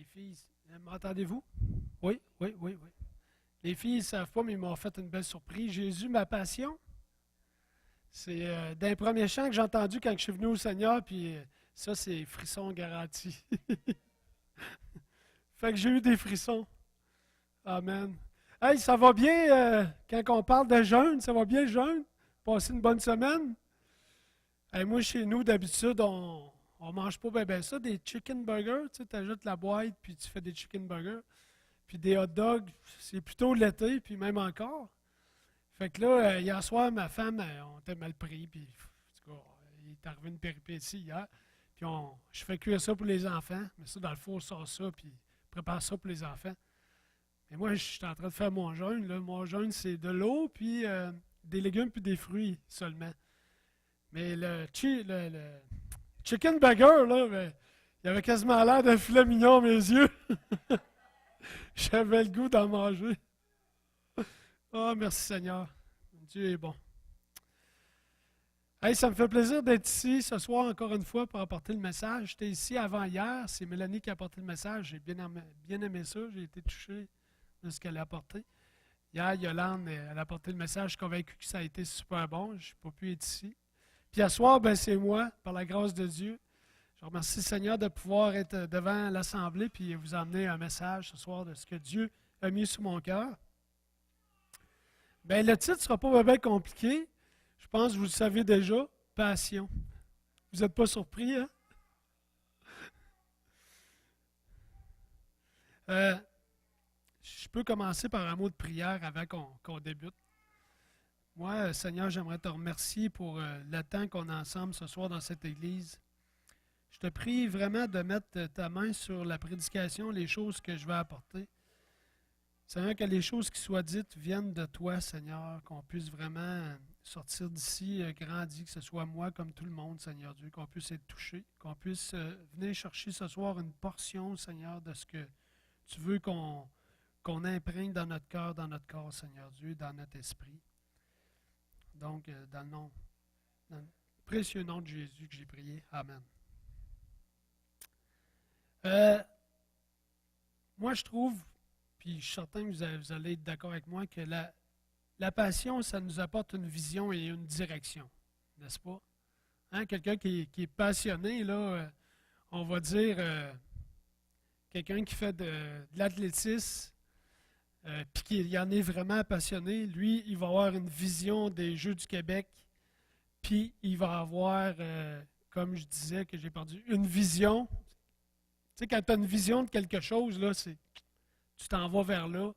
Les filles, m'entendez-vous? Oui, oui, oui, oui. Les filles ne savent pas, mais ils m'ont fait une belle surprise. Jésus, ma passion, c'est d'un premier chant que j'ai entendu quand je suis venu au Seigneur, puis ça, c'est frisson garanti. Fait que j'ai eu des frissons. Amen. Hey, ça va bien quand on parle de jeûne? Ça va bien le jeûne? Passer une bonne semaine? Hey, moi, chez nous, d'habitude, on mange pas ben ça, des chicken burgers. Tu ajoutes la boîte, puis tu fais des chicken burgers. Puis des hot dogs, c'est plutôt l'été, puis même encore. Fait que là, hier soir, ma femme, on était mal pris, puis en tout cas, il est arrivé une péripétie hier. Puis je fais cuire ça pour les enfants, mais ça dans le four, sort ça, puis prépare ça pour les enfants. Mais moi, je suis en train de faire mon jeûne. Là. Mon jeûne, c'est de l'eau, puis des légumes, puis des fruits seulement. Mais le chicken burger, là, ben, il avait quasiment l'air d'un filet mignon à mes yeux. J'avais le goût d'en manger. Oh, merci Seigneur. Dieu est bon. Hey, ça me fait plaisir d'être ici ce soir encore une fois pour apporter le message. J'étais ici avant hier. C'est Mélanie qui a apporté le message. J'ai bien aimé ça. J'ai été touché de ce qu'elle a apporté. Hier, Yolande, elle a apporté le message. Je suis convaincu que ça a été super bon. Je n'ai pas pu être ici. Puis à soir, ben, c'est moi, par la grâce de Dieu. Je remercie le Seigneur de pouvoir être devant l'Assemblée puis vous emmener un message ce soir de ce que Dieu a mis sous mon cœur. Bien, le titre ne sera pas bien compliqué. Je pense que vous le savez déjà. Passion. Vous n'êtes pas surpris, hein? Je peux commencer par un mot de prière avant qu'on débute. Moi, Seigneur, j'aimerais te remercier pour le temps qu'on a ensemble ce soir dans cette église. Je te prie vraiment de mettre ta main sur la prédication, les choses que je vais apporter. Seigneur, que les choses qui soient dites viennent de toi, Seigneur, qu'on puisse vraiment sortir d'ici grandi, que ce soit moi comme tout le monde, Seigneur Dieu, qu'on puisse être touché, qu'on puisse venir chercher ce soir une portion, Seigneur, de ce que tu veux qu'on imprègne dans notre cœur, dans notre corps, Seigneur Dieu, dans notre esprit. Donc, dans le précieux nom de Jésus que j'ai prié. Amen. Moi, je trouve, puis je suis certain que vous allez être d'accord avec moi, que la passion, ça nous apporte une vision et une direction, n'est-ce pas? Hein? Quelqu'un qui est passionné, là, on va dire, quelqu'un qui fait de l'athlétisme, puis qui en est vraiment passionné, lui, il va avoir une vision des Jeux du Québec, puis il va avoir, comme je disais, que j'ai perdu, une vision. Tu sais, quand tu as une vision de quelque chose, là, tu t'en vas vers là,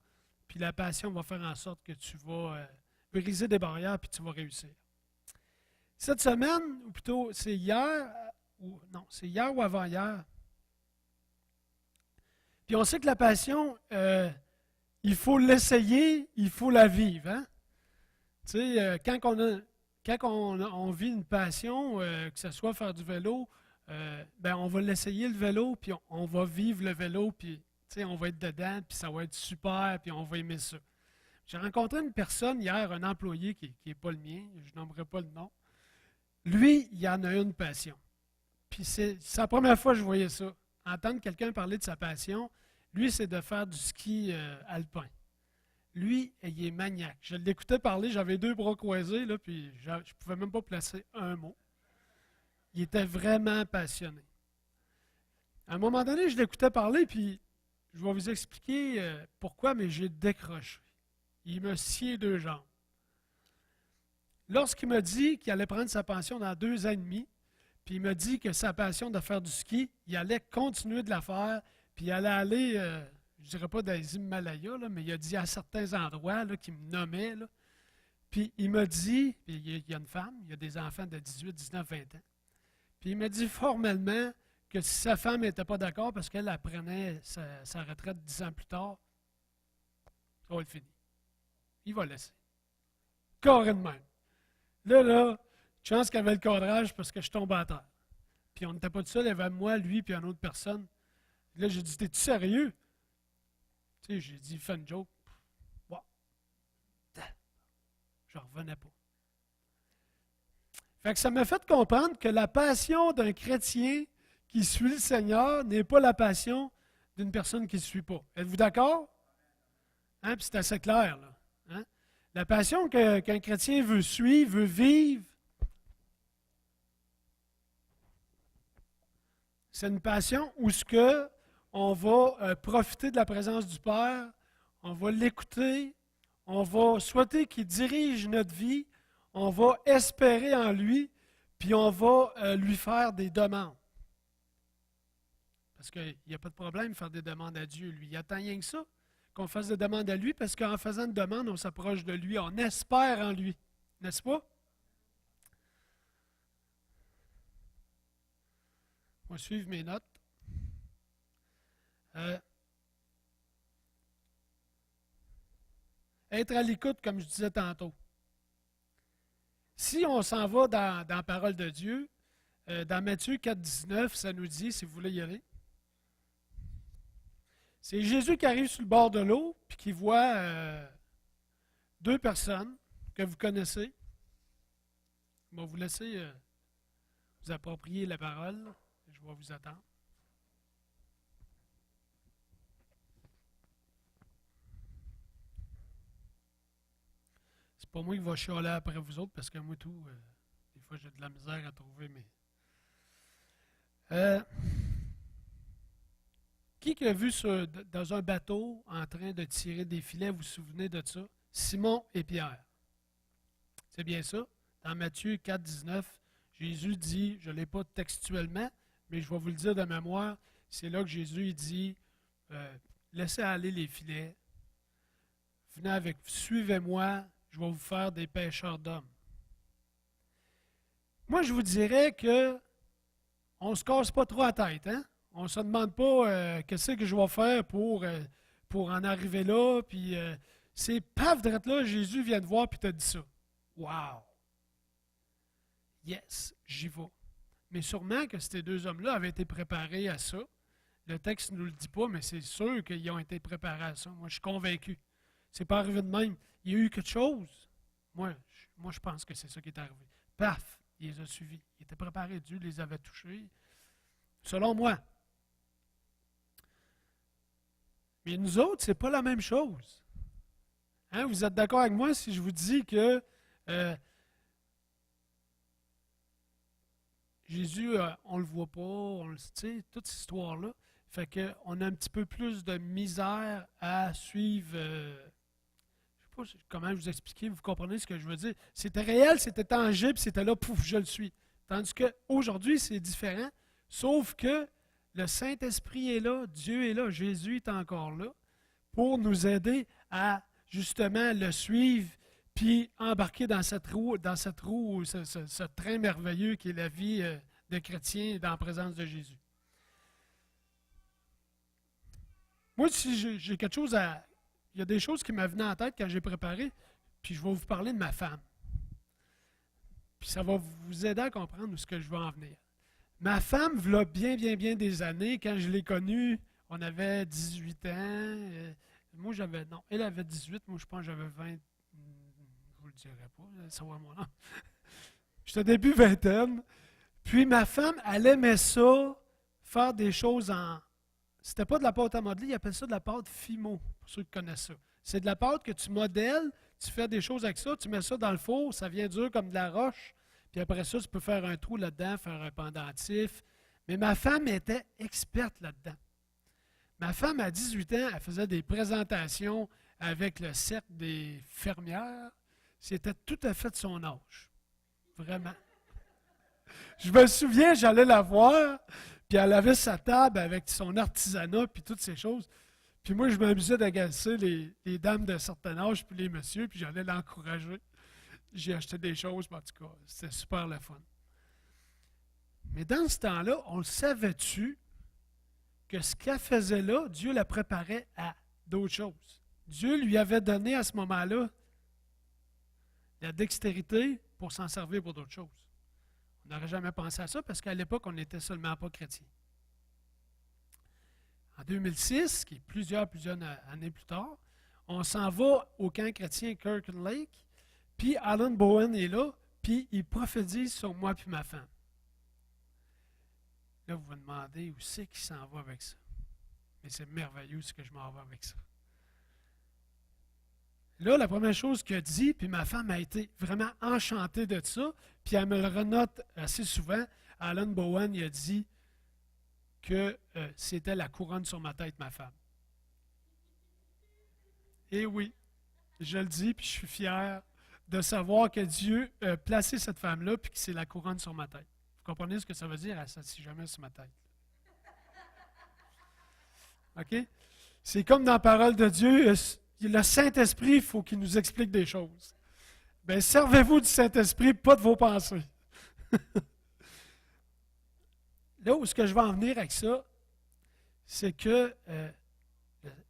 puis la passion va faire en sorte que tu vas briser des barrières, puis tu vas réussir. Cette semaine, ou plutôt, c'est hier ou avant-hier. Puis on sait que la passion, il faut l'essayer, il faut la vivre. Hein? Tu sais, quand on vit une passion, que ce soit faire du vélo, ben on va l'essayer le vélo, puis on va vivre le vélo, puis on va être dedans, puis ça va être super, puis on va aimer ça. J'ai rencontré une personne hier, un employé qui n'est pas le mien, je nommerai pas le nom. Lui, il en a une passion. Puis c'est la première fois que je voyais ça. Entendre quelqu'un parler de sa passion, lui, c'est de faire du ski alpin. Lui, il est maniaque. Je l'écoutais parler, j'avais deux bras croisés, là, puis je ne pouvais même pas placer un mot. Il était vraiment passionné. À un moment donné, je l'écoutais parler, puis je vais vous expliquer pourquoi, mais j'ai décroché. Il me scié deux jambes. Lorsqu'il m'a dit qu'il allait prendre sa pension dans 2 ans et demi, puis il m'a dit que sa passion de faire du ski, il allait continuer de la faire, puis il allait aller, je ne dirais pas dans les Himalayas, là, mais il a dit à certains endroits là, qu'il me nommait. Là, puis il m'a dit, puis il y a une femme, il y a des enfants de 18, 19, 20 ans, puis il m'a dit formellement que si sa femme n'était pas d'accord parce qu'elle apprenait sa retraite 10 ans plus tard, ça va être fini. Il va laisser. Carrément même. Là, chance qu'il y avait le cadrage parce que je tombe à terre. Puis on n'était pas tout seul, il y avait moi, lui, puis une autre personne. Là, j'ai dit, t'es-tu sérieux? Tu sais, j'ai dit, fais une joke. Wow. Je n'en revenais pas. Fait que ça m'a fait comprendre que la passion d'un chrétien qui suit le Seigneur n'est pas la passion d'une personne qui ne suit pas. Êtes-vous d'accord? Hein? Puis c'est assez clair, là. Hein? La passion qu'un chrétien veut suivre, veut vivre, c'est une passion où on va profiter de la présence du Père, on va l'écouter, on va souhaiter qu'il dirige notre vie, on va espérer en lui, puis on va lui faire des demandes. Parce qu'il n'y a pas de problème de faire des demandes à Dieu, lui. Il attend rien que ça, qu'on fasse des demandes à lui, parce qu'en faisant une demande, on s'approche de lui, on espère en lui. N'est-ce pas? On va suivre mes notes. Être à l'écoute, comme je disais tantôt. Si on s'en va dans la parole de Dieu, dans Matthieu 4,19, ça nous dit, si vous voulez y aller, c'est Jésus qui arrive sur le bord de l'eau, puis qui voit deux personnes que vous connaissez. Je vais vous laisser vous approprier la parole. Je vais vous attendre. C'est pas moi qui va chialer après vous autres, parce que moi, des fois, j'ai de la misère à trouver mes... Qui a vu dans un bateau en train de tirer des filets, vous vous souvenez de ça? Simon et Pierre. C'est bien ça? Dans Matthieu 4, 19, Jésus dit, je ne l'ai pas textuellement, mais je vais vous le dire de mémoire, c'est là que Jésus dit, laissez aller les filets, venez suivez-moi, je vais vous faire des pêcheurs d'hommes. Moi, je vous dirais que on ne se casse pas trop la tête, hein? On ne se demande pas qu'est-ce que je vais faire pour en arriver là, puis c'est paf, drette là, Jésus vient te voir puis te dit ça. Wow! Yes, j'y vais. Mais sûrement que ces deux hommes-là avaient été préparés à ça. Le texte ne nous le dit pas, mais c'est sûr qu'ils ont été préparés à ça. Moi, je suis convaincu. C'est pas arrivé de même. Il y a eu quelque chose. Moi, je pense que c'est ça qui est arrivé. Paf! Il les a suivis. Ils étaient préparés. Dieu les avait touchés. Selon moi. Mais nous autres, ce n'est pas la même chose. Hein? Vous êtes d'accord avec moi si je vous dis que Jésus, on ne le voit pas, tu sais, toute cette histoire-là, fait qu'on a un petit peu plus de misère à suivre. Je ne sais pas comment vous expliquer, vous comprenez ce que je veux dire. C'était réel, c'était tangible, c'était là, pouf, je le suis. Tandis qu'aujourd'hui, c'est différent, sauf que le Saint-Esprit est là, Dieu est là, Jésus est encore là pour nous aider à justement le suivre puis embarquer dans cette roue, ce train merveilleux qui est la vie de chrétien dans la présence de Jésus. Moi, si j'ai quelque chose à... Il y a des choses qui m'ont venu en tête quand j'ai préparé, puis je vais vous parler de ma femme. Puis ça va vous aider à comprendre où ce que je veux en venir. Ma femme, il y a bien des années, quand je l'ai connue, on avait 18 ans. Moi, non, elle avait 18, moi, je pense que j'avais 20. Je vous le dirai pas, ça va moi. J'étais début vingtaine. Puis ma femme, elle aimait ça, faire des choses en... C'était pas de la pâte à modeler, ils appellent ça de la pâte Fimo, pour ceux qui connaissent ça. C'est de la pâte que tu modèles, tu fais des choses avec ça, tu mets ça dans le four, ça vient dur comme de la roche. Puis après ça, tu peux faire un trou là-dedans, faire un pendentif. Mais ma femme était experte là-dedans. Ma femme, à 18 ans, elle faisait des présentations avec le cercle des fermières. C'était tout à fait de son âge. Vraiment. Je me souviens, j'allais la voir, puis elle avait sa table avec son artisanat, puis toutes ces choses. Puis moi, je m'amusais d'agacer les dames d'un certain âge, puis les messieurs, puis j'allais l'encourager. J'ai acheté des choses, mais en tout cas, c'était super le fun. Mais dans ce temps-là, on le savait-tu que ce qu'elle faisait là, Dieu la préparait à d'autres choses. Dieu lui avait donné à ce moment-là la dextérité pour s'en servir pour d'autres choses. On n'aurait jamais pensé à ça parce qu'à l'époque, on n'était seulement pas chrétien. En 2006, qui est plusieurs années plus tard, on s'en va au camp chrétien Kirkland Lake, puis Alan Bowen est là, puis il prophétise sur moi puis ma femme. Là, vous vous demandez où c'est qu'il s'en va avec ça. Et c'est merveilleux ce que je m'en vais avec ça. Là, la première chose qu'il a dit, puis ma femme a été vraiment enchantée de ça, puis elle me le renote assez souvent. Alan Bowen, il a dit que c'était la couronne sur ma tête, ma femme. Et oui, je le dis, puis je suis fier de savoir que Dieu a placé cette femme-là, puis que c'est la couronne sur ma tête. Vous comprenez ce que ça veut dire? Elle s'assit jamais sur ma tête. OK? C'est comme dans la parole de Dieu, le Saint-Esprit, il faut qu'il nous explique des choses. Bien, servez-vous du Saint-Esprit, pas de vos pensées. Là où ce que je vais en venir avec ça, c'est que,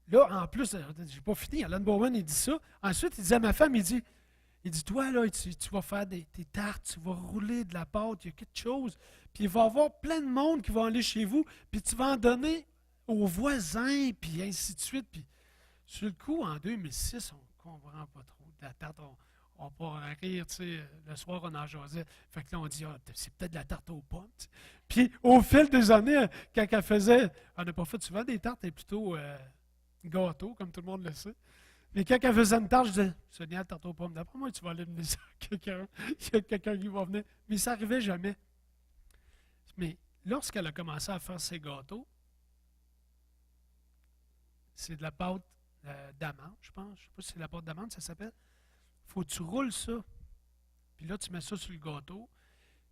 là, en plus, je n'ai pas fini, Alan Bowen, il dit ça. Ensuite, il dit à ma femme, il dit, toi, là, tu vas faire des tartes, tu vas rouler de la pâte, il y a quelque chose. Puis il va y avoir plein de monde qui va aller chez vous, puis tu vas en donner aux voisins, puis ainsi de suite. Puis sur le coup, en 2006, on ne comprend pas trop. De la tarte, on part à rire, tu sais, le soir, on en jasait. Fait que là, on dit, c'est peut-être de la tarte aux pommes. T'sais. Puis au fil des années, quand elle faisait, on n'a pas fait souvent des tartes, elle est plutôt gâteau, comme tout le monde le sait. Mais quand elle faisait une tarte, je disais, Sonia, tarte aux pommes, d'après moi, tu vas aller mener ça à quelqu'un. Il y a quelqu'un qui va venir. Mais ça n'arrivait jamais. Mais lorsqu'elle a commencé à faire ses gâteaux, c'est de la pâte d'amande, je pense. Je ne sais pas si c'est de la pâte d'amande, ça s'appelle. Il faut que tu roules ça. Puis là, tu mets ça sur le gâteau.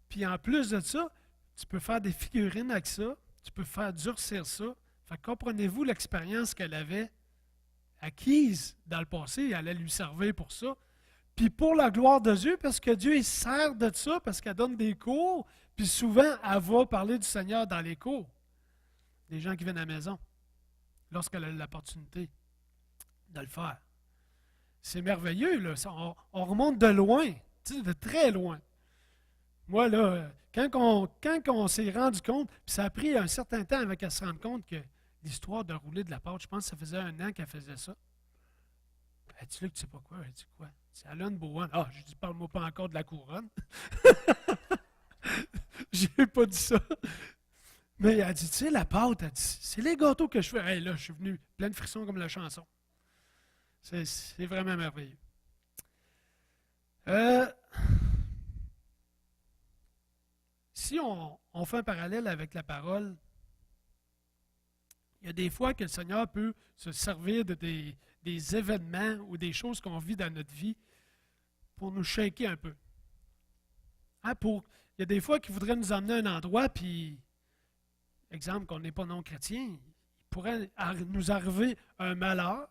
Puis en plus de ça, tu peux faire des figurines avec ça. Tu peux faire durcir ça. Fait que comprenez-vous l'expérience qu'elle avait acquise dans le passé, elle allait lui servir pour ça. Puis pour la gloire de Dieu, parce que Dieu il sert de ça, parce qu'elle donne des cours, puis souvent, elle va parler du Seigneur dans les cours. Des gens qui viennent à la maison, lorsqu'elle a l'opportunité de le faire. C'est merveilleux, là. On remonte de loin, de très loin. Moi, là, quand on s'est rendu compte, puis ça a pris un certain temps avant qu'elle se rende compte que l'histoire de rouler de la pâte, je pense que ça faisait 1 an qu'elle faisait ça. Elle dit là que tu sais pas quoi. Elle dit quoi? C'est Alan Bowen. Ah, je dis, parle-moi pas encore de la couronne. J'ai pas dit ça. Mais elle dit, tu sais, la pâte, elle dit, c'est les gâteaux que je fais. Hey, là, je suis venu plein de frissons comme la chanson. C'est vraiment merveilleux. Si on fait un parallèle avec la parole, il y a des fois que le Seigneur peut se servir de des événements ou des choses qu'on vit dans notre vie pour nous shaker un peu. Hein, il y a des fois qu'il voudrait nous emmener à un endroit, puis, exemple, qu'on n'est pas non-chrétien, il pourrait nous arriver un malheur.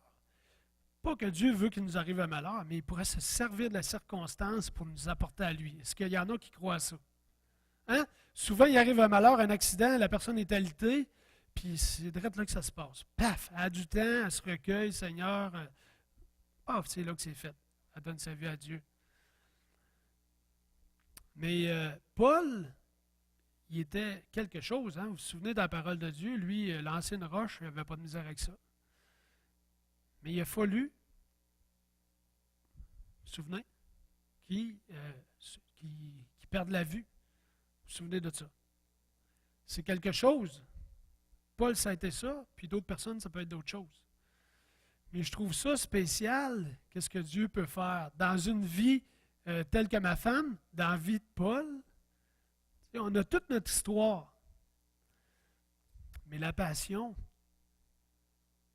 Pas que Dieu veut qu'il nous arrive un malheur, mais il pourrait se servir de la circonstance pour nous apporter à lui. Est-ce qu'il y en a qui croient à ça? Hein? Souvent, il arrive un malheur, un accident, la personne est alitée, puis c'est direct là que ça se passe. Paf! Elle a du temps, elle se recueille, Seigneur. Paf! C'est là que c'est fait. Elle donne sa vie à Dieu. Mais Paul, il était quelque chose. Hein? Vous vous souvenez de la parole de Dieu? Lui, lancer une roche, il n'avait pas de misère avec ça. Mais il a fallu, vous vous souvenez, qui perdent la vue. Vous vous souvenez de ça? C'est quelque chose. Paul, ça a été ça, puis d'autres personnes, ça peut être d'autres choses. Mais je trouve ça spécial, qu'est-ce que Dieu peut faire. Dans une vie telle que ma femme, dans la vie de Paul, on a toute notre histoire. Mais la passion,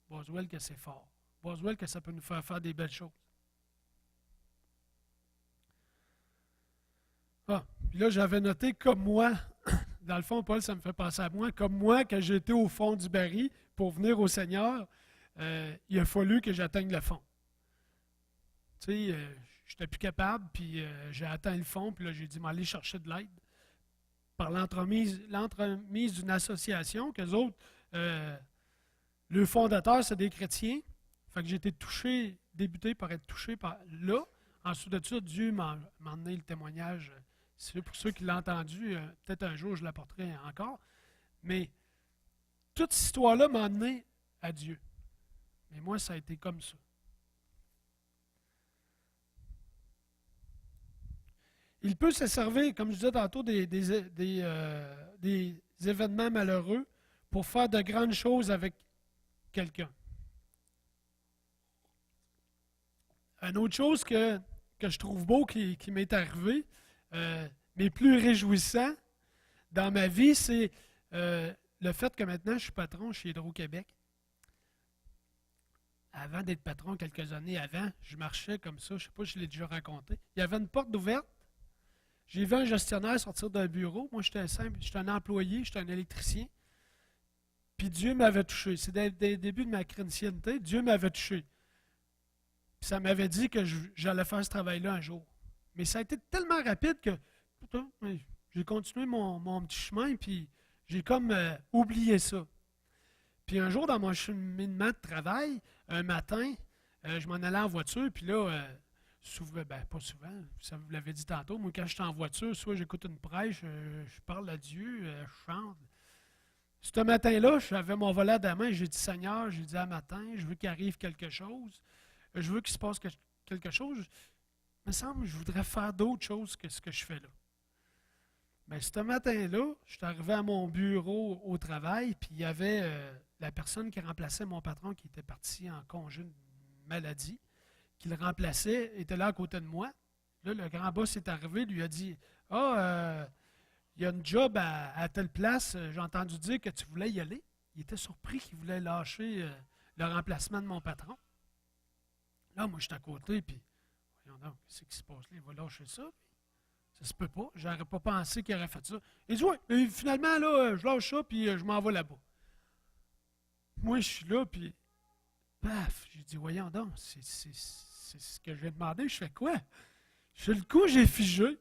Boswell que c'est fort. Boswell que ça peut nous faire des belles choses. Ah, puis là, j'avais noté comme moi, dans le fond, Paul, ça me fait penser à moi, comme moi, quand j'étais au fond du baril pour venir au Seigneur, il a fallu que j'atteigne le fond. Tu sais, je n'étais plus capable, puis j'ai atteint le fond, puis là, j'ai dit m'aller chercher de l'aide. Par l'entremise d'une association, qu'eux autres, le fondateur, c'est des chrétiens. Fait que j'ai été débuté par être touché par là. Ensuite de ça, Dieu m'a donné le témoignage. C'est pour ceux qui l'ont entendu, peut-être un jour je l'apporterai encore. Mais toute cette histoire-là m'a amené à Dieu. Mais moi, ça a été comme ça. Il peut se servir, comme je disais tantôt, des événements malheureux pour faire de grandes choses avec quelqu'un. Une autre chose que je trouve beau qui m'est arrivé, mais plus réjouissant dans ma vie, c'est le fait que maintenant je suis patron chez Hydro-Québec. Avant d'être patron, quelques années avant, je marchais comme ça, je ne sais pas si je l'ai déjà raconté. Il y avait une porte ouverte. J'ai vu un gestionnaire sortir d'un bureau. Moi, j'étais un employé, j'étais un électricien. Puis Dieu m'avait touché. C'est dès le début de ma chrétienté, Dieu m'avait touché. Puis ça m'avait dit que j'allais faire ce travail-là un jour. Mais ça a été tellement rapide que j'ai continué mon petit chemin, puis j'ai comme oublié ça. Puis un jour, dans mon cheminement de travail, un matin, je m'en allais en voiture, puis là, souvent, pas souvent, ça vous l'avez dit tantôt, moi quand je suis en voiture, soit j'écoute une prêche, je parle à Dieu, je chante. Ce matin-là, j'avais mon volant à la main, j'ai dit Seigneur, j'ai dit à matin, je veux qu'il arrive quelque chose, je veux qu'il se passe quelque chose. Il me semble que je voudrais faire d'autres choses que ce que je fais là. Mais ce matin-là, je suis arrivé à mon bureau au travail, puis il y avait la personne qui remplaçait mon patron qui était parti en congé de maladie, qui le remplaçait, était là à côté de moi. Là, le grand boss est arrivé, lui a dit il y a une job à telle place, j'ai entendu dire que tu voulais y aller. Il était surpris qu'il voulait lâcher le remplacement de mon patron. Là, moi, je suis à côté, puis voyons donc, qu'est-ce qui se passe là? Il va lâcher ça? Ça se peut pas. J'aurais pas pensé qu'il aurait fait ça. Il dit, oui, finalement, là, je lâche ça, puis je m'en vais là-bas. Moi, je suis là, puis paf, j'ai dit, voyons donc, c'est ce que j'ai demandé. Je fais quoi? Sur le coup, j'ai figé.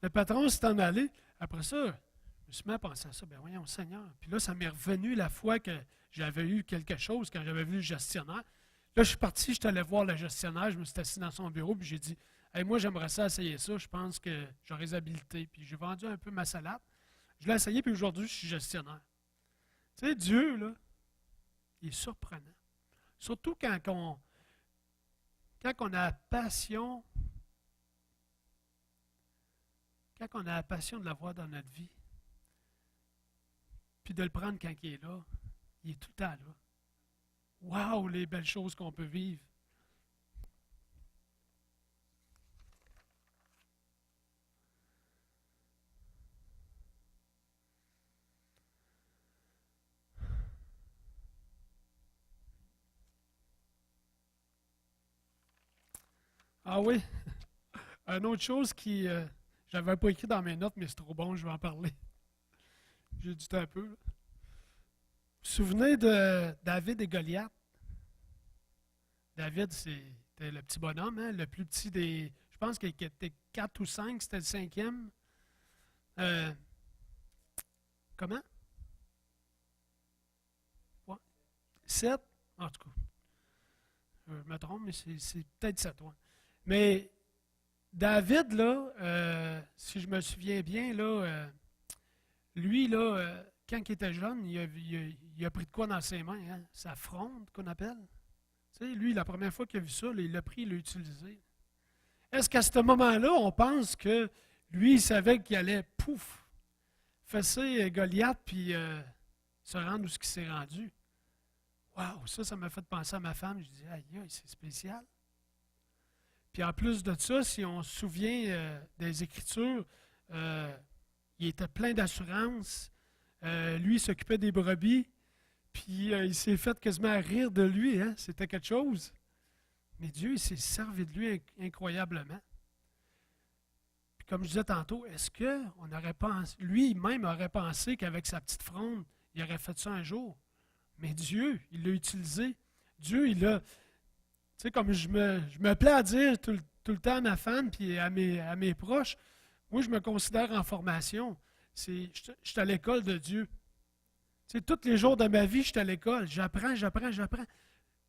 Le patron s'est en allé. Après ça, je me suis mis à penser à ça. Ben voyons, Seigneur. Puis là, ça m'est revenu la fois que j'avais eu quelque chose, quand j'avais vu le gestionnaire. Là, je suis parti, je suis allé voir le gestionnaire, je me suis assis dans son bureau, puis j'ai dit, hey, moi, j'aimerais ça essayer ça, je pense que j'aurais les habiletés. Puis j'ai vendu un peu ma salade. Je l'ai essayé, puis aujourd'hui, je suis gestionnaire. Tu sais, Dieu, là, il est surprenant. Surtout quand on a la passion, quand on a la passion de l'avoir dans notre vie, puis de le prendre quand il est là, il est tout le temps là. Wow, les belles choses qu'on peut vivre. Ah oui, une autre chose qui, j'avais pas écrit dans mes notes, mais c'est trop bon, je vais en parler. J'ai du temps un peu. Là. Vous vous souvenez de David et Goliath? David, c'était le petit bonhomme, hein, le plus petit des... Je pense qu'il était 4 ou 5, c'était le cinquième. Euh, comment? Ouais. 7? En tout cas, je me trompe, mais c'est peut-être 7, ouais. Mais David, là, si je me souviens bien, là, lui, là, quand il était jeune, il a pris de quoi dans ses mains? Hein? Sa fronde, qu'on appelle. Tu sais, lui, la première fois qu'il a vu ça, là, il l'a pris, il l'a utilisé. Est-ce qu'à ce moment-là, on pense que lui, il savait qu'il allait, pouf, fesser Goliath, puis se rendre où ce qu'il s'est rendu? Waouh, ça m'a fait penser à ma femme. Je dis, aïe, aïe, c'est spécial. Puis en plus de ça, si on se souvient des Écritures, il était plein d'assurance. Lui, il s'occupait des brebis. Puis il s'est fait quasiment rire de lui. Hein? C'était quelque chose. Mais Dieu, il s'est servi de lui incroyablement. Puis comme je disais tantôt, est-ce qu'on aurait pensé, lui-même aurait pensé qu'avec sa petite fronde, il aurait fait ça un jour? Mais Dieu, il l'a utilisé. Dieu, il l'a... Tu sais, comme je me plais à dire tout le temps à ma femme puis à mes proches, moi, je me considère en formation. Je suis à l'école de Dieu. Tu sais, tous les jours de ma vie, je suis à l'école. J'apprends.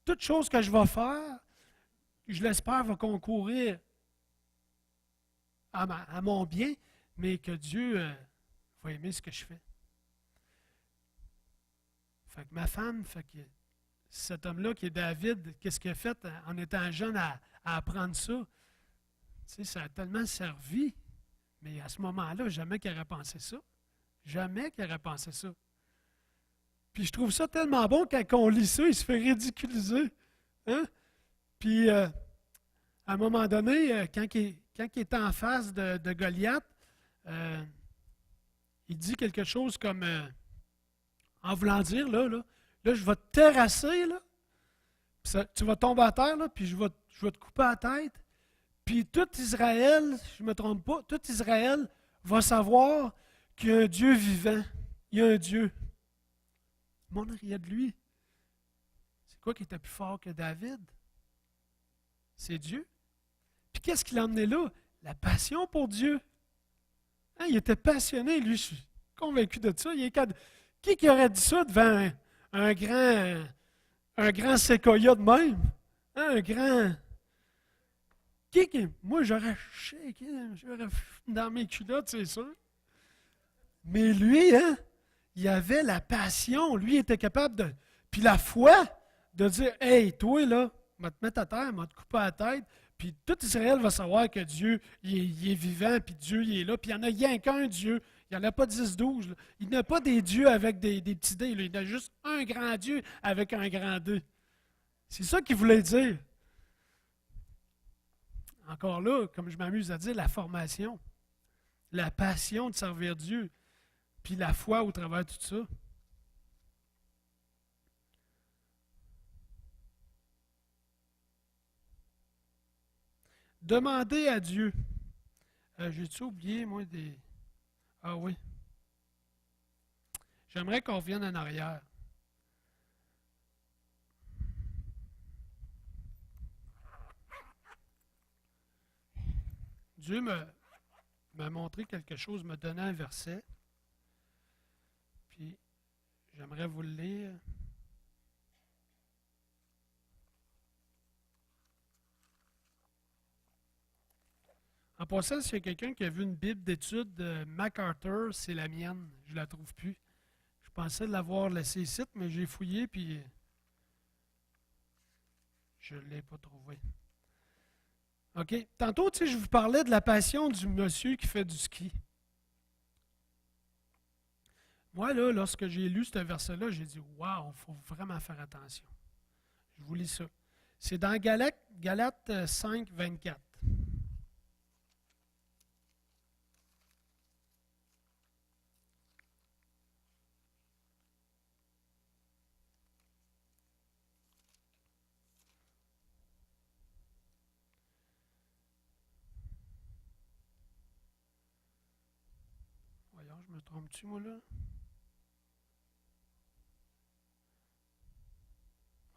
Toute chose que je vais faire, je l'espère, va concourir à mon bien, mais que Dieu va aimer ce que je fais. Fait que ma femme, cet homme-là qui est David, qu'est-ce qu'il a fait en étant jeune à apprendre ça? Tu sais, ça a tellement servi. Mais à ce moment-là, jamais qu'il aurait pensé ça. Jamais qu'il aurait pensé ça. Puis je trouve ça tellement bon quand on lit ça, il se fait ridiculiser. Hein? Puis à un moment donné, quand il est en face de Goliath, euh, il dit quelque chose comme, en voulant dire, là, je vais te terrasser, là, tu vas tomber à terre, là, puis je vais te couper la tête. Puis tout Israël, si je ne me trompe pas, tout Israël va savoir qu'il y a un Dieu vivant. Il y a un Dieu. Le monde riait de lui. C'est quoi qui était plus fort que David? C'est Dieu. Puis qu'est-ce qui l'a emmené là? La passion pour Dieu. Hein, il était passionné, lui, je suis convaincu de ça. Qui aurait dit ça devant un grand séquoia de même? Hein, un grand... Moi, j'aurais shaké, j'aurais dans mes culottes, c'est sûr. Mais lui, hein, il avait la passion. Lui, il était capable de... Puis la foi, de dire, « Hey, toi, là, je vais te mettre à terre, je vais te couper la tête. » Puis tout Israël va savoir que Dieu, il est vivant, puis Dieu, il est là. Puis il n'y en a rien qu'un Dieu. Il n'y en a pas 10-12. Là. Il n'y a pas des dieux avec des petits dés. Là. Il y a juste un grand Dieu avec un grand dé. C'est ça qu'il voulait dire. Encore là, comme je m'amuse à dire, la formation, la passion de servir Dieu, puis la foi au travers de tout ça. Demandez à Dieu. J'ai-tu oublié, moi, des... Ah oui. J'aimerais qu'on revienne en arrière. Dieu m'a montré quelque chose, m'a donné un verset. Puis, j'aimerais vous le lire. En passant, s'il y a quelqu'un qui a vu une Bible d'études de MacArthur, c'est la mienne. Je ne la trouve plus. Je pensais l'avoir laissée ici, mais j'ai fouillé, puis je ne l'ai pas trouvée. OK. Tantôt, je vous parlais de la passion du monsieur qui fait du ski. Moi, là, lorsque j'ai lu ce verset-là, j'ai dit, « Wow, il faut vraiment faire attention. » Je vous lis ça. C'est dans Galates 5, 24. Voyons, je me trompe-tu, moi, là?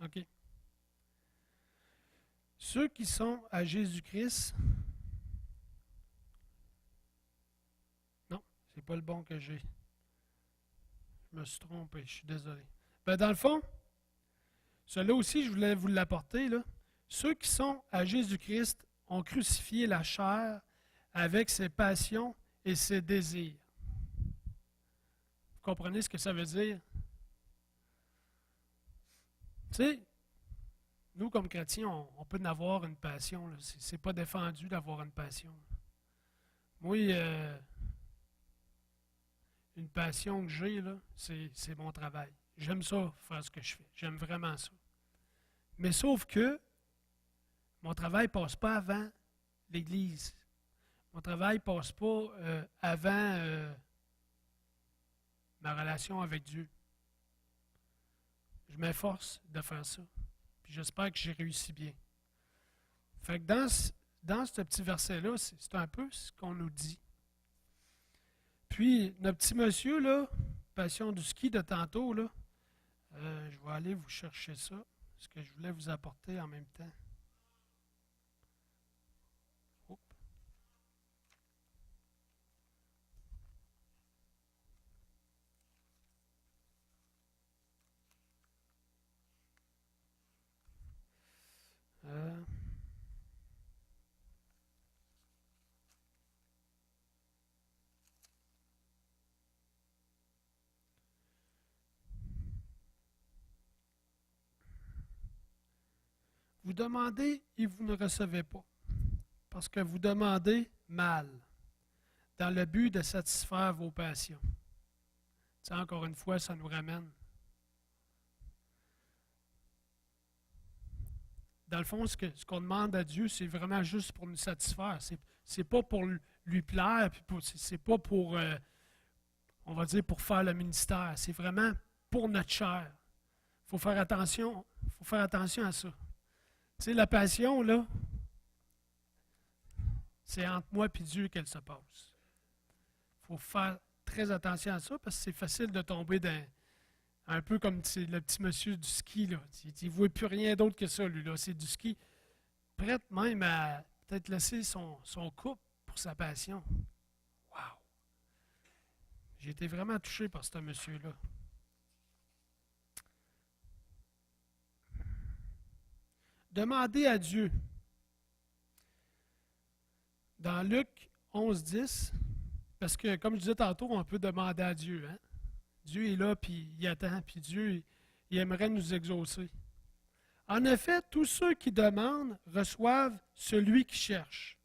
OK. Ceux qui sont à Jésus-Christ, non, c'est pas le bon que j'ai. Je me suis trompé, je suis désolé. Ben, dans le fond, celui-là aussi, je voulais vous l'apporter, là. Ceux qui sont à Jésus-Christ ont crucifié la chair avec ses passions et ses désirs. Vous comprenez ce que ça veut dire? Tu sais, nous, comme chrétiens, on peut en avoir une passion. Ce n'est pas défendu d'avoir une passion. Moi, une passion que j'ai, c'est mon travail. J'aime ça, faire ce que je fais. J'aime vraiment ça. Mais sauf que mon travail ne passe pas avant l'Église. Mon travail ne passe pas avant ma relation avec Dieu. Je m'efforce de faire ça. Puis j'espère que j'ai réussi bien. Fait que dans ce petit verset-là, c'est un peu ce qu'on nous dit. Puis, notre petit monsieur, là, passion du ski de tantôt, là, je vais aller vous chercher ça, ce que je voulais vous apporter en même temps. Oups. Vous demandez et vous ne recevez pas, parce que vous demandez mal, dans le but de satisfaire vos passions. Ça, encore une fois, ça nous ramène dans le fond, ce qu'on demande à Dieu, c'est vraiment juste pour nous satisfaire. C'est pas pour lui plaire, puis c'est pas pour, on va dire, pour faire le ministère. C'est vraiment pour notre chair. Il faut faire attention à ça. Tu sais, la passion, là, c'est entre moi et Dieu qu'elle se passe. Il faut faire très attention à ça parce que c'est facile de tomber dans, un peu comme le petit monsieur du ski. Là. Il ne voit plus rien d'autre que ça, lui. Là. C'est du ski. Prête même à peut-être laisser son couple pour sa passion. Wow! J'ai été vraiment touché par ce monsieur-là. Demandez à Dieu. Dans Luc 11:10, parce que, comme je disais tantôt, on peut demander à Dieu. Hein? Dieu est là, puis il attend, puis Dieu, il aimerait nous exaucer. En effet, tous ceux qui demandent reçoivent celui qui cherche.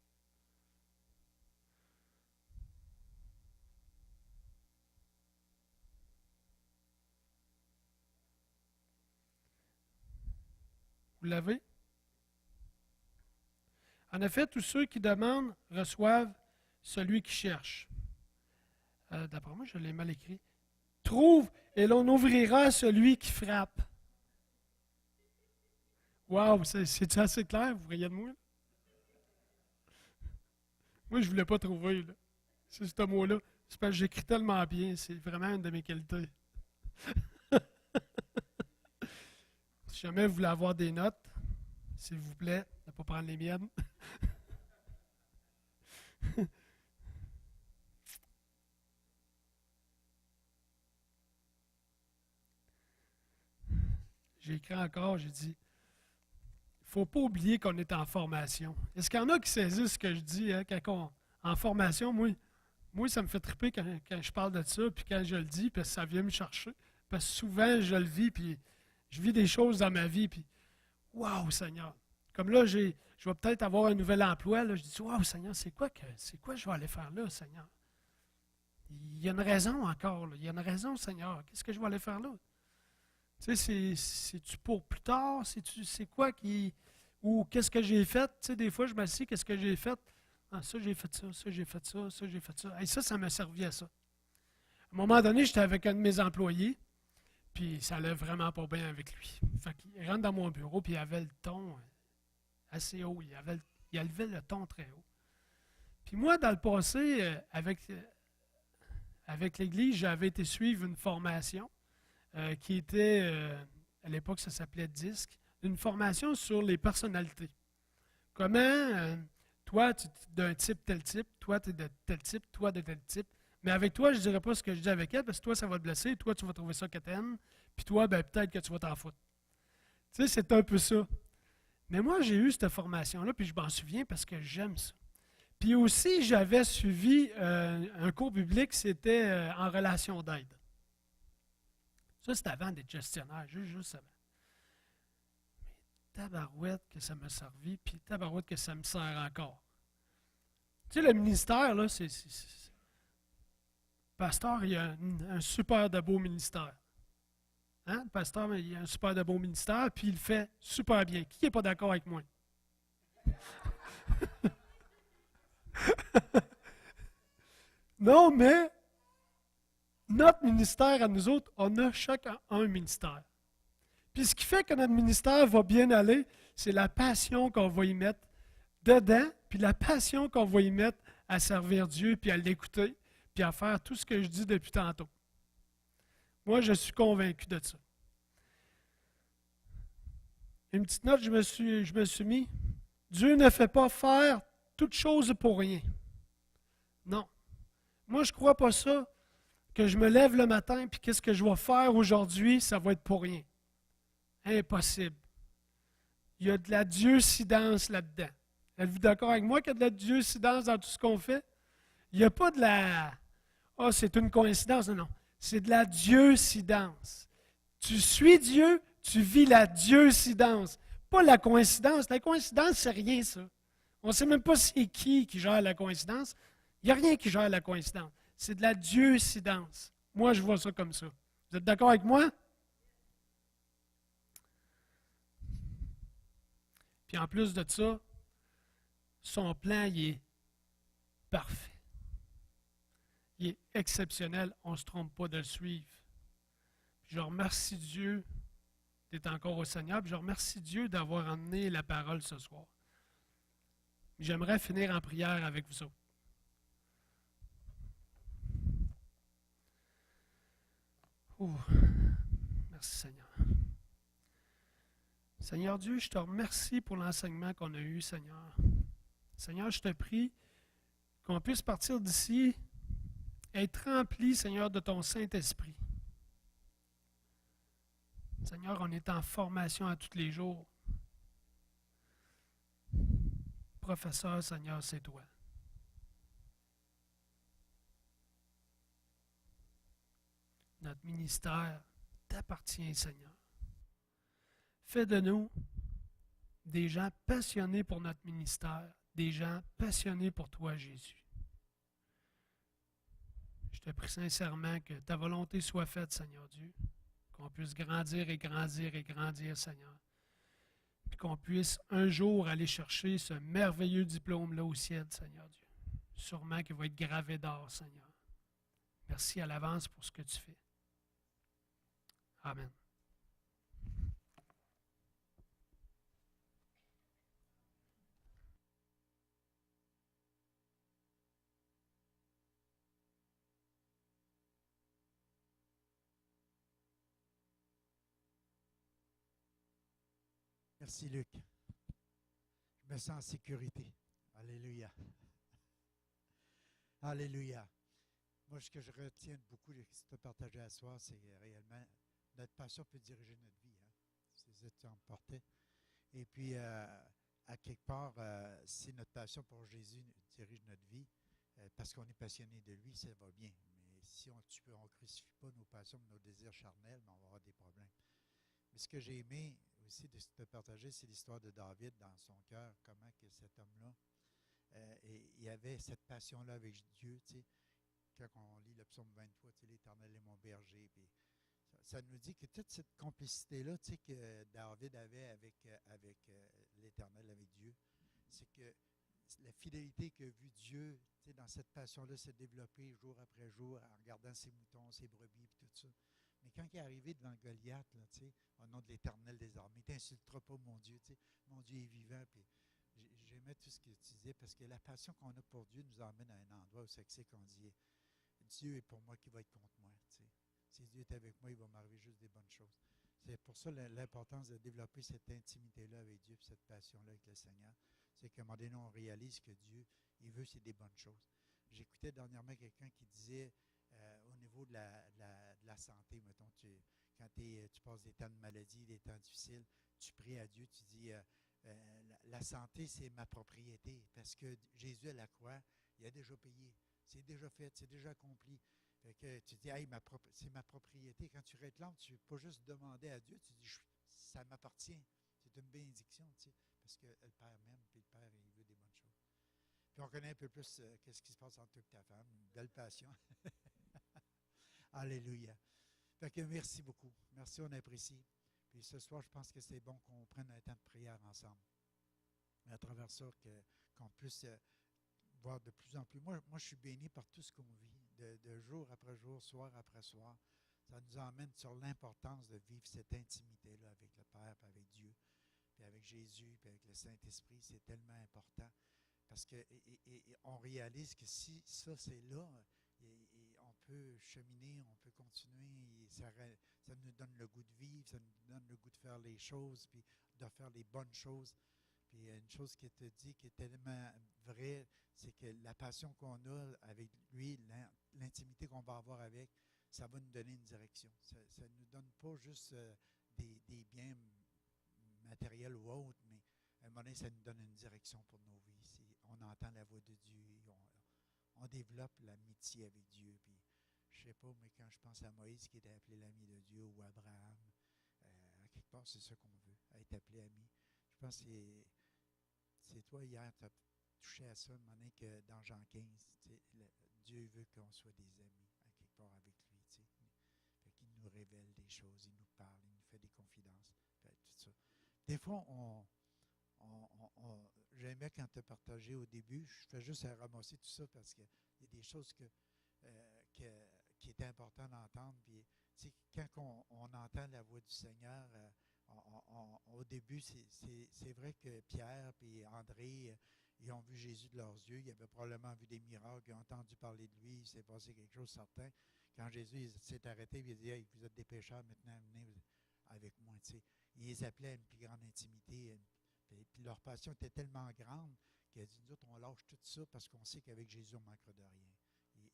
Vous l'avez? En effet, tous ceux qui demandent reçoivent celui qui cherche. D'après moi, je l'ai mal écrit. Trouve et l'on ouvrira à celui qui frappe. Wow, c'est assez clair, vous voyez de moi? Moi, je ne voulais pas trouver. Là. C'est ce mot-là. C'est parce que j'écris tellement bien. C'est vraiment une de mes qualités. Si jamais vous voulez avoir des notes, s'il vous plaît, ne pas prendre les miennes. J'ai écrit encore, j'ai dit, il ne faut pas oublier qu'on est en formation. Est-ce qu'il y en a qui saisissent ce que je dis hein, quand en formation? Moi, ça me fait triper quand je parle de ça, puis quand je le dis, parce que ça vient me chercher. Parce que souvent, je le vis, puis je vis des choses dans ma vie, puis waouh, Seigneur! Comme là, je vais peut-être avoir un nouvel emploi. Là, je dis, waouh, Seigneur, c'est quoi je vais aller faire là, Seigneur? Il y a une raison encore. Là. Il y a une raison, Seigneur. Qu'est-ce que je vais aller faire là? Tu sais, c'est-tu pour plus tard? C'est quoi qui. Ou qu'est-ce que j'ai fait? Tu sais, des fois, je m'assieds, qu'est-ce que j'ai fait? Ah, ça, j'ai fait ça, ça, j'ai fait ça, ça, j'ai fait ça. Et ça m'a servi à ça. À un moment donné, j'étais avec un de mes employés, puis ça allait vraiment pas bien avec lui. Fait qu'il rentre dans mon bureau, puis il avait le ton assez haut. Il élevait le ton très haut. Puis moi, dans le passé, avec l'Église, j'avais été suivre une formation qui était, à l'époque, ça s'appelait DISC, une formation sur les personnalités. Comment, toi, tu es d'un type, tel type, toi, tu es de tel type, toi, de tel type. Mais avec toi, je ne dirais pas ce que je dis avec elle, parce que toi, ça va te blesser, toi, tu vas trouver ça quétaine, puis toi, ben, peut-être que tu vas t'en foutre. Tu sais, c'est un peu ça. Mais moi, j'ai eu cette formation-là, puis je m'en souviens parce que j'aime ça. Puis aussi, j'avais suivi un cours biblique, c'était en relation d'aide. Ça, c'était avant d'être gestionnaire, juste avant. Mais tabarouette que ça m'a servi, puis tabarouette que ça me sert encore. Tu sais, le ministère, là, pasteur, il a un super de beau ministère. Hein? Le pasteur, il a un super de beau ministère, puis il le fait super bien. Qui n'est pas d'accord avec moi? Non, mais notre ministère à nous autres, on a chacun un ministère. Puis ce qui fait que notre ministère va bien aller, c'est la passion qu'on va y mettre dedans, puis la passion qu'on va y mettre à servir Dieu, puis à l'écouter, puis à faire tout ce que je dis depuis tantôt. Moi, je suis convaincu de ça. Une petite note, je me suis mis. Dieu ne fait pas faire toute chose pour rien. Non. Moi, je ne crois pas ça, que je me lève le matin, puis qu'est-ce que je vais faire aujourd'hui, ça va être pour rien. Impossible. Il y a de la dieucidence là-dedans. Êtes-vous d'accord avec moi qu'il y a de la dieucidence dans tout ce qu'on fait? Il n'y a pas de la... Ah, c'est une coïncidence. Non, non. C'est de la dieucidence. Tu suis Dieu, tu vis la dieucidence. Pas la coïncidence. La coïncidence, c'est rien, ça. On ne sait même pas c'est qui gère la coïncidence. Il n'y a rien qui gère la coïncidence. C'est de la dieucidence. Moi, je vois ça comme ça. Vous êtes d'accord avec moi? Puis en plus de ça, son plan, il est parfait. Il est exceptionnel. On ne se trompe pas de le suivre. Puis je remercie Dieu d'être encore au Seigneur. Puis je remercie Dieu d'avoir emmené la parole ce soir. J'aimerais finir en prière avec vous autres. Oh, merci Seigneur. Seigneur Dieu, je te remercie pour l'enseignement qu'on a eu, Seigneur. Seigneur, je te prie qu'on puisse partir d'ici, être rempli, Seigneur, de ton Saint-Esprit. Seigneur, on est en formation à tous les jours. Professeur, Seigneur, c'est toi. Notre ministère t'appartient, Seigneur. Fais de nous des gens passionnés pour notre ministère, des gens passionnés pour toi, Jésus. Je te prie sincèrement que ta volonté soit faite, Seigneur Dieu, qu'on puisse grandir et grandir et grandir, Seigneur, puis qu'on puisse un jour aller chercher ce merveilleux diplôme-là au ciel, Seigneur Dieu. Sûrement qu'il va être gravé d'or, Seigneur. Merci à l'avance pour ce que tu fais. Amen. Merci Luc. Je me sens en sécurité. Alléluia. Alléluia. Moi, ce que je retiens de beaucoup de ce que tu as partagé à soir, c'est réellement notre passion peut diriger notre vie. Hein? C'est ça que tu emportais. Et puis, à quelque part, si notre passion pour Jésus dirige notre vie, parce qu'on est passionné de lui, ça va bien. Mais si on ne crucifie pas nos passions, nos désirs charnels, on va avoir des problèmes. Mais ce que j'ai aimé aussi de te partager, c'est l'histoire de David dans son cœur, comment que cet homme-là, il avait cette passion-là avec Dieu, tu sais. Quand on lit le psaume 23, tu sais, l'Éternel est mon berger, puis ça nous dit que toute cette complicité-là, tu sais, que David avait avec l'Éternel, avec Dieu, c'est que la fidélité que vu Dieu, tu sais, dans cette passion-là, s'est développée jour après jour, en regardant ses moutons, ses brebis, puis tout ça. Mais quand il est arrivé devant Goliath, là, tu sais, au nom de l'Éternel des armées, tu n'insulteras pas mon Dieu, tu sais, mon Dieu est vivant, puis j'aimais tout ce que tu disais, parce que la passion qu'on a pour Dieu nous emmène à un endroit où c'est qu'on dit Dieu est pour moi, qui va être contre moi. Tu sais. Si Dieu est avec moi, il va m'arriver juste des bonnes choses. C'est pour ça l'importance de développer cette intimité-là avec Dieu, cette passion-là avec le Seigneur. C'est qu'à un moment donné, on réalise que Dieu, il veut, c'est des bonnes choses. J'écoutais dernièrement quelqu'un qui disait, au niveau de la santé, mettons, quand tu passes des temps de maladie, des temps difficiles, tu pries à Dieu, tu dis, la santé, c'est ma propriété, parce que Jésus à la croix, il a déjà payé. C'est déjà fait, c'est déjà accompli. Fait que tu dis, hey, c'est ma propriété. Quand tu réclames, tu ne veux pas juste demander à Dieu, tu dis, ça m'appartient. C'est une bénédiction, tu sais, parce que le Père m'aime, puis le Père, il veut des bonnes choses. Puis on connaît un peu plus qu'est-ce qui se passe entre toi et ta femme. Une belle passion. Alléluia. Fait que merci beaucoup. Merci, on apprécie. Puis ce soir, je pense que c'est bon qu'on prenne un temps de prière ensemble. Et à travers ça, qu'on puisse voir de plus en plus. Moi, je suis béni par tout ce qu'on vit, de jour après jour, soir après soir. Ça nous emmène sur l'importance de vivre cette intimité-là avec le Père, puis avec Dieu, puis avec Jésus, puis avec le Saint-Esprit. C'est tellement important. Parce qu'on réalise que si ça, c'est là, et on peut cheminer, on peut continuer. Ça nous donne le goût de vivre, ça nous donne le goût de faire les choses, puis de faire les bonnes choses. Puis une chose qui te dit qui est tellement vraie, c'est que la passion qu'on a avec lui, l'intimité qu'on va avoir avec, ça va nous donner une direction. Ça ne nous donne pas juste des biens matériels ou autres, mais à un moment donné, ça nous donne une direction pour nos vies. On entend la voix de Dieu, on développe l'amitié avec Dieu. Puis, je ne sais pas, mais quand je pense à Moïse qui était appelé l'ami de Dieu, ou Abraham, à quelque part, c'est ça qu'on veut, être appelé ami. Je pense que c'est toi hier, tu as touché à ça, donné que dans Jean 15, Dieu veut qu'on soit des amis, à quelque part avec lui. Fait qu'il nous révèle des choses, il nous parle, il nous fait des confidences, tout ça. Des fois, j'aimais quand tu as partagé au début. Je fais juste à ramasser tout ça parce qu'il y a des choses qui étaient importantes d'entendre. Puis, quand on entend la voix du Seigneur, au début, c'est vrai que Pierre et André, ils ont vu Jésus de leurs yeux. Ils avaient probablement vu des miracles, ils ont entendu parler de lui. Il s'est passé quelque chose de certain. Quand Jésus s'est arrêté, il a dit, hey, vous êtes des pécheurs, maintenant venez avec moi. Il les appelait à une plus grande intimité. Puis leur passion était tellement grande qu'il a dit, nous autres, on lâche tout ça parce qu'on sait qu'avec Jésus, on ne manquera de rien.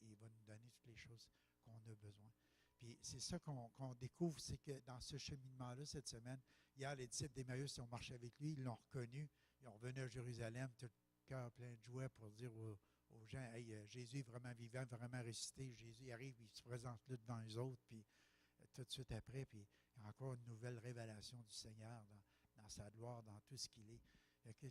Il va nous donner toutes les choses qu'on a besoin. Puis c'est ça qu'on découvre, c'est que dans ce cheminement-là, cette semaine, hier, les disciples d'Emmaüs ont marché avec lui, ils l'ont reconnu, ils ont revenu à Jérusalem, tout le cœur plein de joie pour dire aux gens, hey, Jésus est vraiment vivant, vraiment ressuscité. Jésus arrive, il se présente là devant les autres, puis tout de suite après, puis il y a encore une nouvelle révélation du Seigneur dans sa gloire, dans tout ce qu'il est. Fait que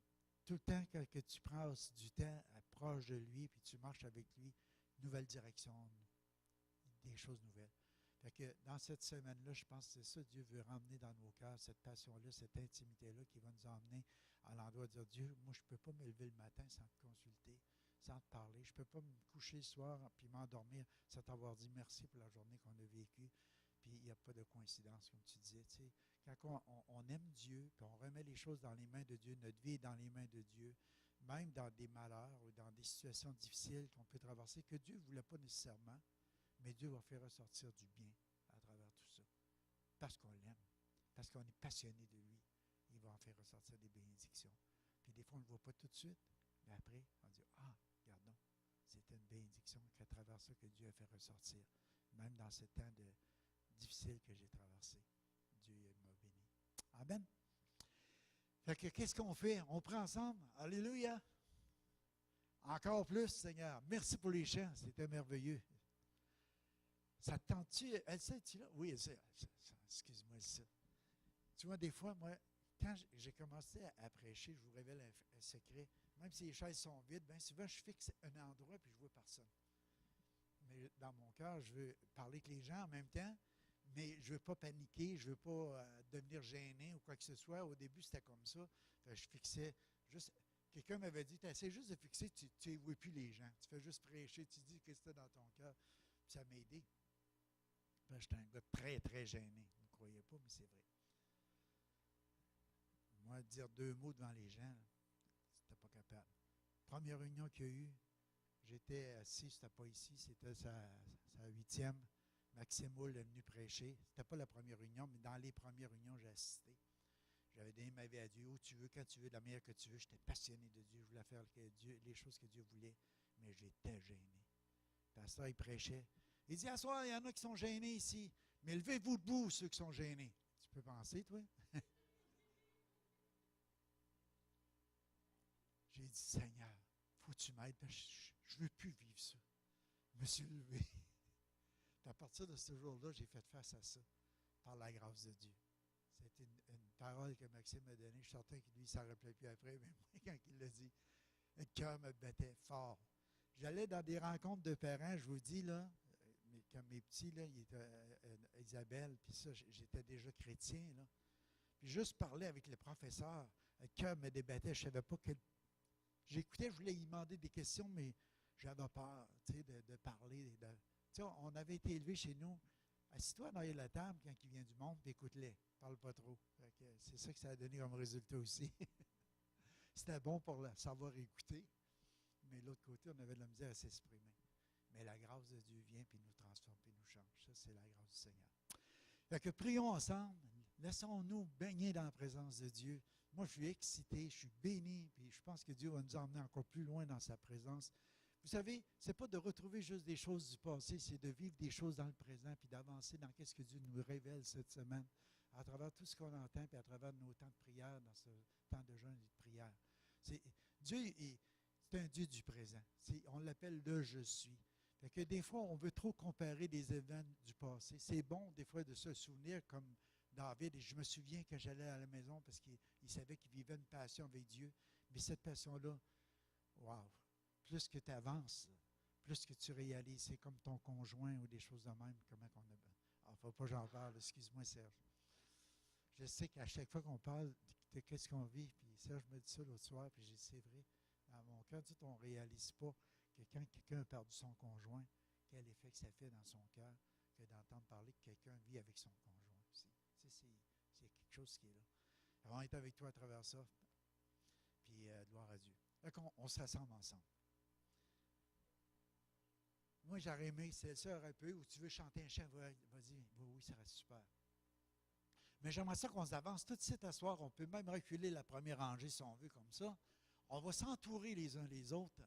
tout le temps que tu passes du temps proche de lui, puis tu marches avec lui, nouvelle direction, des choses nouvelles. Fait que dans cette semaine-là, je pense que c'est ça que Dieu veut ramener dans nos cœurs, cette passion-là, cette intimité-là qui va nous emmener à l'endroit de dire, Dieu, moi, je ne peux pas me lever le matin sans te consulter, sans te parler. Je ne peux pas me coucher le soir puis m'endormir sans t'avoir dit merci pour la journée qu'on a vécue. Puis il n'y a pas de coïncidence, comme tu disais. Tu sais, quand on aime Dieu, puis on remet les choses dans les mains de Dieu, notre vie est dans les mains de Dieu, même dans des malheurs ou dans des situations difficiles qu'on peut traverser, que Dieu ne voulait pas nécessairement, mais Dieu va faire ressortir du bien à travers tout ça. Parce qu'on l'aime, parce qu'on est passionné de lui, il va en faire ressortir des bénédictions. Puis des fois, on ne le voit pas tout de suite, mais après, on dit, ah, regardons, c'était une bénédiction qu'à travers ça que Dieu a fait ressortir. Même dans ce temps difficile que j'ai traversé, Dieu m'a béni. Amen. Fait que qu'est-ce qu'on fait? On prend ensemble. Alléluia. Encore plus, Seigneur. Merci pour les chants, c'était merveilleux. Ça te tente-tu? Elsa, es-tu là? Oui, Elsa. Excuse-moi, Elsa. Tu vois, des fois, moi, quand j'ai commencé à prêcher, je vous révèle un secret. Même si les chaises sont vides, bien souvent, je fixe un endroit puis je ne vois personne. Mais dans mon cœur, je veux parler avec les gens en même temps, mais je ne veux pas paniquer, je ne veux pas devenir gêné ou quoi que ce soit. Au début, c'était comme ça. Je fixais juste. Quelqu'un m'avait dit, tu essaies juste de fixer, tu ne vois plus les gens. Tu fais juste prêcher, tu dis ce que c'était dans ton cœur. Puis ça m'a aidé. J'étais un gars très, très gêné. Vous ne croyez pas, mais c'est vrai. Moi, dire 2 mots devant les gens, c'était pas capable. Première réunion qu'il y a eu, j'étais assis, c'était pas ici, c'était sa 8e. Maxime Houle est venu prêcher. C'était pas la première réunion, mais dans les premières réunions, j'ai assisté. J'avais donné ma vie à Dieu, où tu veux, quand tu veux, de la manière que tu veux. J'étais passionné de Dieu, je voulais faire les choses que Dieu voulait, mais j'étais gêné. Le pasteur, il prêchait. Il dit, à soir, il y en a qui sont gênés ici, mais levez-vous debout, ceux qui sont gênés. Tu peux penser, toi? J'ai dit, Seigneur, faut que tu m'aides, je ne veux plus vivre ça. Je me suis levé. Puis à partir de ce jour-là, j'ai fait face à ça, par la grâce de Dieu. C'était une parole que Maxime m'a donnée. Je suis certain que lui, il ne s'en rappelait plus après, mais moi, quand il l'a dit, le cœur me battait fort. J'allais dans des rencontres de parents, je vous dis, là, comme mes petits, là, il était Isabelle, puis ça, j'étais déjà chrétien, là. Puis juste parler avec les professeurs, le cœur me débattait, je ne savais pas quel. J'écoutais, je voulais lui demander des questions, mais j'avais peur, tu sais, de parler. Tu sais, on avait été élevés chez nous. Assis-toi derrière la table quand il vient du monde, puis écoute-les. Parle pas trop. C'est ça que ça a donné comme résultat aussi. C'était bon pour savoir écouter, mais de l'autre côté, on avait de la misère à s'exprimer. Mais la grâce de Dieu vient puis nous transforme puis nous change. Ça, c'est la grâce du Seigneur. Fait que prions ensemble. Laissons-nous baigner dans la présence de Dieu. Moi, je suis excité, je suis béni, puis je pense que Dieu va nous emmener encore plus loin dans sa présence. Vous savez, ce n'est pas de retrouver juste des choses du passé, c'est de vivre des choses dans le présent, puis d'avancer dans ce que Dieu nous révèle cette semaine, à travers tout ce qu'on entend, puis à travers nos temps de prière, dans ce temps de jeûne et de prière. Dieu c'est un Dieu du présent. On l'appelle le « je suis ». Fait que des fois, on veut trop comparer des événements du passé. C'est bon, des fois, de se souvenir comme David. Et je me souviens quand j'allais à la maison parce qu'il savait qu'il vivait une passion avec Dieu. Mais cette passion-là, wow! Plus que tu avances, plus que tu réalises, c'est comme ton conjoint ou des choses de même. Comment qu'on a. Il ne faut pas que j'en parle. Excuse-moi, Serge. Je sais qu'à chaque fois qu'on parle qu'est-ce qu'on vit. Puis Serge me dit ça l'autre soir, puis j'ai dit, c'est vrai. Dans mon cœur, on ne réalise pas que quand quelqu'un a perdu son conjoint, quel effet que ça fait dans son cœur que d'entendre parler que quelqu'un vit avec son conjoint aussi. C'est quelque chose qui est là. Alors, on est avec toi à travers ça. Puis, gloire à Dieu. Là, on se rassemble ensemble. Moi, j'aurais aimé, c'est ça un peu, où tu veux chanter un chant, vas-y, oui, ça reste super. Mais j'aimerais ça qu'on s'avance tout de suite à soir. On peut même reculer la première rangée si on veut, comme ça. On va s'entourer les uns les autres.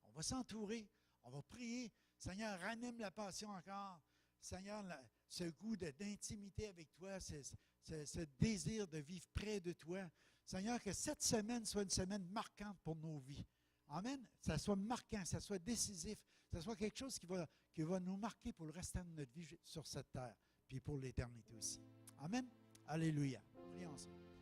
On va s'entourer. On va prier. Seigneur, ranime la passion encore. Seigneur, ce goût d'intimité avec toi, ce désir de vivre près de toi. Seigneur, que cette semaine soit une semaine marquante pour nos vies. Amen. Ça soit marquant, ça soit décisif, ça soit quelque chose qui va nous marquer pour le restant de notre vie sur cette terre, puis pour l'éternité aussi. Amen. Alléluia.